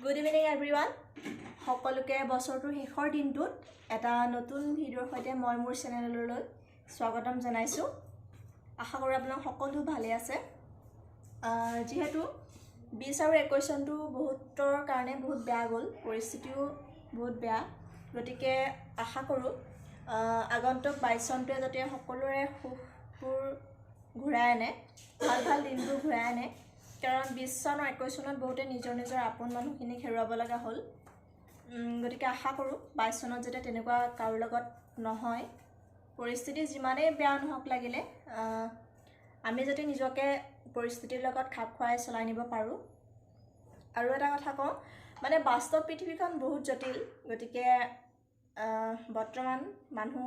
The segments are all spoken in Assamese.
Good evening everyone. সকলোকে বছৰটোৰ শেষৰ দিনটোত এটা নতুন ভিডিঅ'ৰ সৈতে মই মোৰ চেনেললৈ স্বাগতম জনাইছো। আশা কৰোঁ আপোনালোক সকলো ভালে আছে। যেহেতু 20 আৰু 21 চনটো বহুতৰ কাৰণে বহুত বেয়া গ'ল, পৰিস্থিতিও বহুত বেয়া। গতিকে আশা কৰোঁ আগন্তুক 22 চনটোৱে যাতে সকলোৰে সুখবোৰ ঘূৰাই আনে, ভাল দিনবোৰ ঘূৰাই আনে। কাৰণ 20 চন আৰু 21 চনত বহুতে নিজৰ আপোন মানুহখিনি হেৰুৱাব লগা হ'ল। গতিকে আশা কৰোঁ 22 চনত যাতে তেনেকুৱা কাৰো লগত নহয়। পৰিস্থিতি যিমানেই বেয়া নহওক লাগিলে আমি যাতে নিজকে পৰিস্থিতিৰ লগত খাপ খুৱাই চলাই নিব পাৰোঁ। আৰু এটা কথা কওঁ, মানে বাস্তৱ পৃথিৱীখন বহুত জটিল। গতিকে বৰ্তমান মানুহ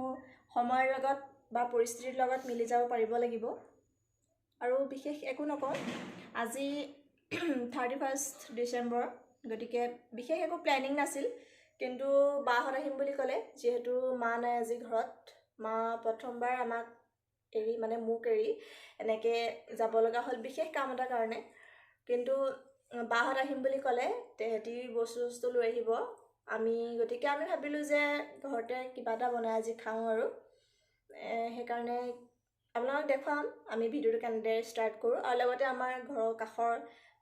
সময়ৰ লগত বা পৰিস্থিতিৰ লগত মিলি যাব পাৰিব লাগিব। আৰু বিশেষ একো নকওঁ, আজি 31 ডিচেম্বৰ। গতিকে বিশেষ একো প্লেনিং নাছিল, কিন্তু বাহঁত আহিম বুলি ক'লে। যিহেতু মা নাই আজি ঘৰত, মা প্ৰথমবাৰ আমাক এৰি মানে মোক এৰি এনেকৈ যাব লগা হ'ল বিশেষ কাম এটাৰ কাৰণে। কিন্তু বাহঁত আহিম বুলি ক'লে, তেহেঁতি বস্তু লৈ আহিব। গতিকে আমি ভাবিলোঁ যে ঘৰতে কিবা এটা বনাই আজি খাওঁ আৰু সেইকাৰণে আপোনালোকক দেখুৱাম আমি ভিডিঅ'টো কেনেদৰে ষ্টাৰ্ট কৰোঁ। আৰু লগতে আমাৰ ঘৰৰ কাষৰ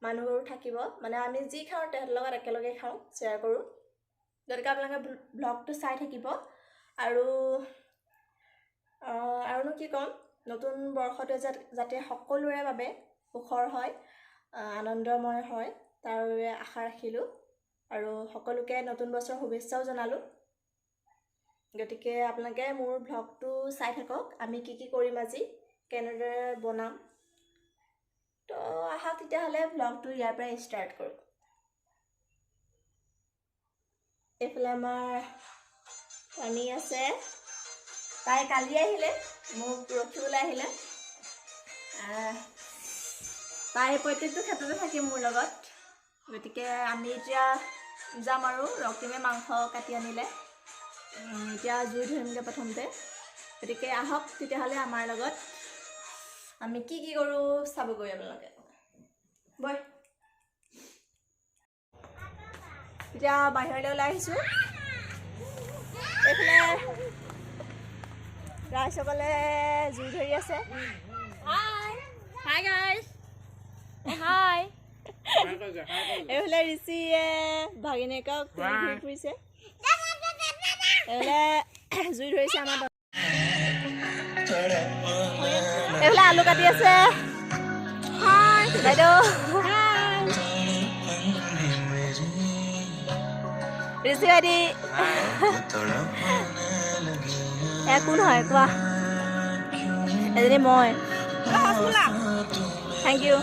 মানুহবোৰো থাকিব, মানে আমি যি খাওঁ তেহেঁতৰ লগত একেলগে খাওঁ, শ্বেয়াৰ কৰোঁ। গতিকে আপোনালোকে ব্লগটো চাই থাকিব। আৰুনো কি ক'ম, নতুন বৰ্ষটোৱে যাতে সকলোৰে বাবে সুখৰ হয়, আনন্দময় হয়, তাৰ বাবে আশা ৰাখিলোঁ। আৰু সকলোকে নতুন বছৰৰ শুভেচ্ছাও জনালোঁ। গতিকে আপোনালোকে মোৰ ব্লগটো চাই থাকক, আমি কি কৰিম আজি, কেনেদৰে বনাম। তো আহক তেতিয়াহ'লে ব্লগটো ইয়াৰ পৰাই ষ্টাৰ্ট কৰোঁ। এইফালে আমাৰ পানী আছে, তাই কালি আহিলে, মোক ৰখিবলৈ আহিলে। তাই প্ৰত্যেকটো ক্ষেত্ৰতে থাকে মোৰ লগত। গতিকে আমি এতিয়া যাম আৰু ৰক্তিমে মাংস কাটি আনিলে। এতিয়া জুই ধৰিমগৈ প্ৰথমতে। গতিকে আহক তেতিয়াহ'লে আমাৰ লগত আমি কি কৰোঁ চাবগৈ আপোনালোকে। বই এতিয়া বাহিৰলৈ ওলাই আহিছোঁ। এইফালে ৰাইজসকলে জুই ধৰি আছে। হাই গাইজ, হাই। এইফালে ঋষিয়ে ভাগিনীয়েকক ঘূৰি ফুৰিছে। এইফালে জুই ধৰিছে আমাৰ। এইফালে আলু কাটি আছে বাইদেউ। ঋষি বাইদি কোন হয় কোৱা? এজনী মই। Thank U.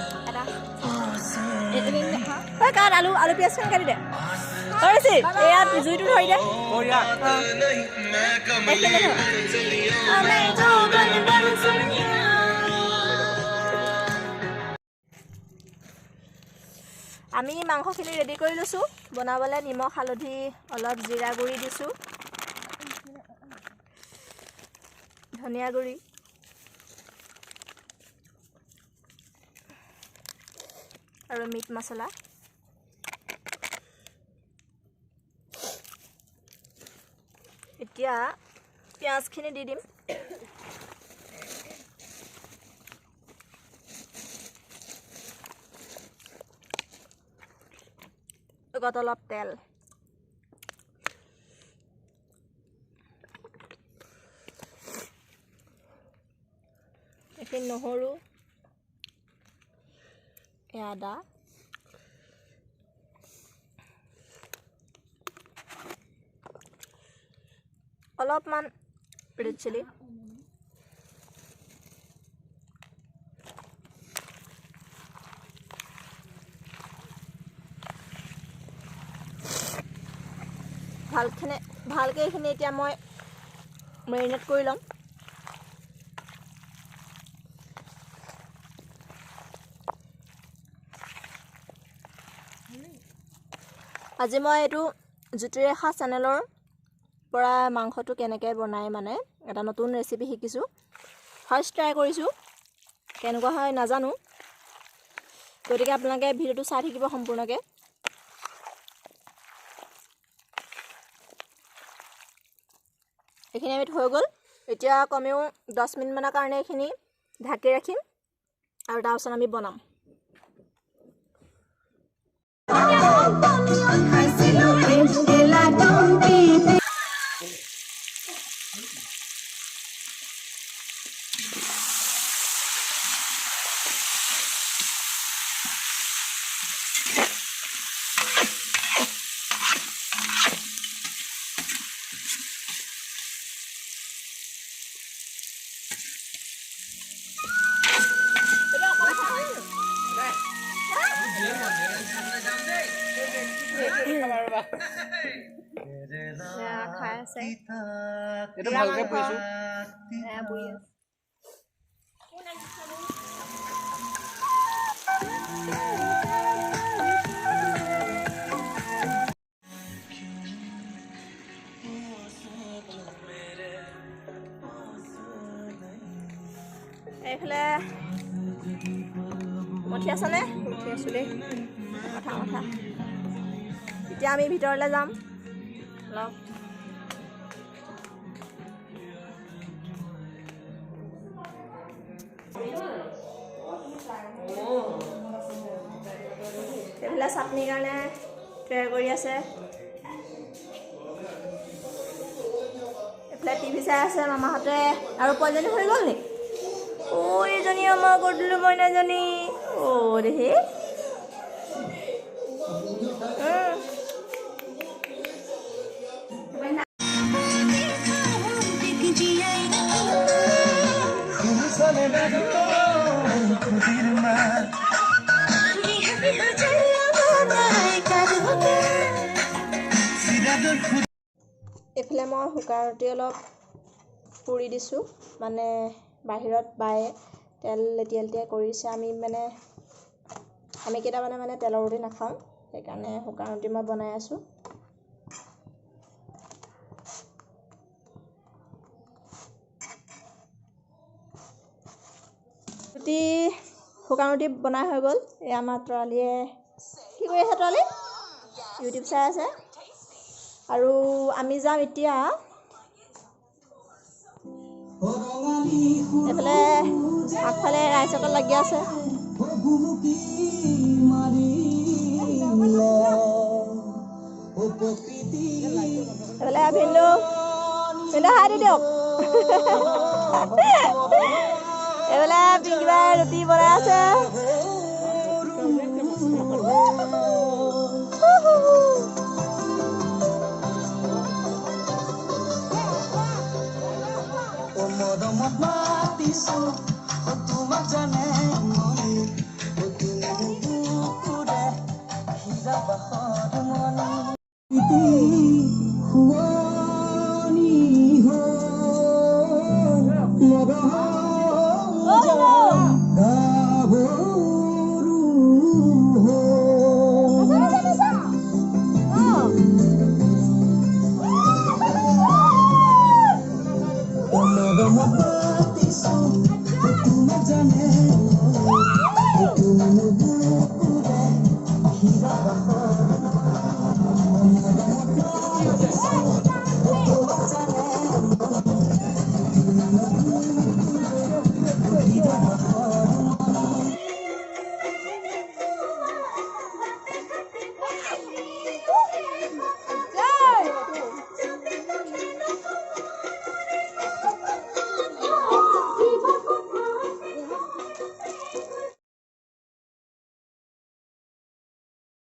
কাট আলু পিঁয়াজ কাটি দে। ঋষি এয়া জুইটো ধৰি দে। আমি মাংসখিনি ৰেডি কৰি লৈছোঁ বনাবলৈ। নিমখ হালধি অলপ, জিৰা গুড়ি দিছোঁ, ধনিয়া গুড়ি, আৰু মিট মছলা। এতিয়া পিঁয়াজখিনি দি দিম। লগত অলপ তেল। এইখিনি নহৰু, আদা, অলপমান ৰেড চিলি, ভালকৈ এইখিনি এতিয়া মই মেৰিনেট কৰি ল'ম। আজি মই এইটো জ্যোতিৰেখা চেনেলৰ পৰা মাংসটো কেনেকৈ বনাই মানে এটা নতুন ৰেচিপি শিকিছোঁ। ফাৰ্ষ্ট ট্ৰাই কৰিছোঁ, কেনেকুৱা হয় নাজানো। গতিকে আপোনালোকে ভিডিঅ'টো চাই থাকিব সম্পূৰ্ণকৈ। এইখিনি আমি হৈ গ'ল। এতিয়া কমেও 10 মিনিটমানৰ কাৰণে এইখিনি ঢাকি ৰাখিম আৰু তাৰপিছত আমি বনাম। খাই আছে এইটো ভালকে পুৰিছো পুৰি আছে। এইফালে মঠি আছনে? উঠি আছোঁ দেই, মঠা মঠা। এতিয়া আমি ভিতৰলৈ যাম অলপ। এইফালে চাটনিৰ কাৰণে তৈয়াৰ কৰি আছে। এইফালে টিভি চাই আছে মামাহঁতে। আৰু পোৱালীজনী হৈ গ'ল নি? এইজনী আমাৰ গধূলি মইনাজনী। দেহি এইফালে মই শুকান ৰুটি অলপ পুৰি দিছোঁ, মানে বাহিৰত বায়ে তেল লেটিয়াই লেটিয়াই কৰিছে। আমি কেইটামানে মানে তেলৰ ৰুটি নাখাওঁ, সেইকাৰণে শুকান ৰুটি মই বনাই আছোঁ। শুকান ৰুটি বনাই হৈ গ'ল। এই আমাৰ তৰালীয়ে কি কৰি আছে? তৰালী ইউটিউব চাই আছে। আৰু আমি যাম এতিয়া এইফালে আগফালে ৰাইজসকল লাগি আছে। এইফালে ভিন্দু হাই দি দিয়ক। এইফালে পিংকিবাই ৰুটি বনাই আছে।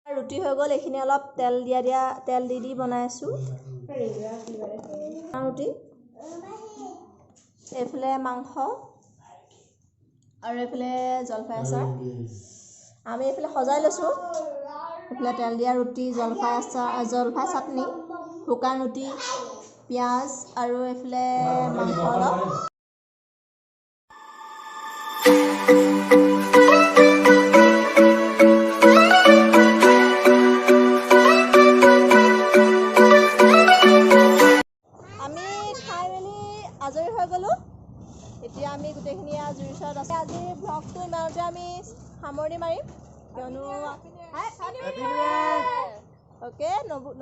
ৰুটি হৈ গ'ল। এইখিনি অলপ তেল দি বনাই আছোঁ ৰুটি। এইফালে মাংস আৰু এইফালে জলফাই আচাৰ। আমি এইফালে সজাই লৈছোঁ। এইফালে তেল দিয়া ৰুটি, জলফাই চাটনি, শুকান ৰুটি, পিঁয়াজ আৰু এইফালে মাংস অলপ। আজৰি হৈ গ'লোঁ। এতিয়া আমি গোটেইখিনি আজৰি ওচৰত আছে। আজিৰ ব্লগটো ইমানতে আমি সামৰণি মাৰিম, কিয়নো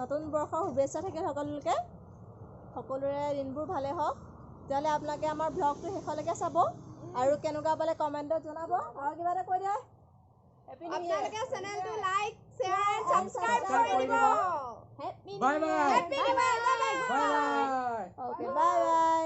নতুন বৰ্ষৰ শুভেচ্ছা থাকিল সকলোকে। সকলোৰে দিনবোৰ ভালে হওক তেতিয়াহ'লে আপোনালোকে আমাৰ ব্লগটো শেষলৈকে চাব আৰু কেনেকুৱা পালে কমেণ্টত জনাব আৰু কিবা এটা কৈ দিয়া আপোনালোকে চেনেলটো লাইক শ্বেয়াৰ এণ্ড সাবস্ক্ৰাইব কৰি দিব বাই বাই হেপী নিউ ইয়াৰ bye bye okay bye bye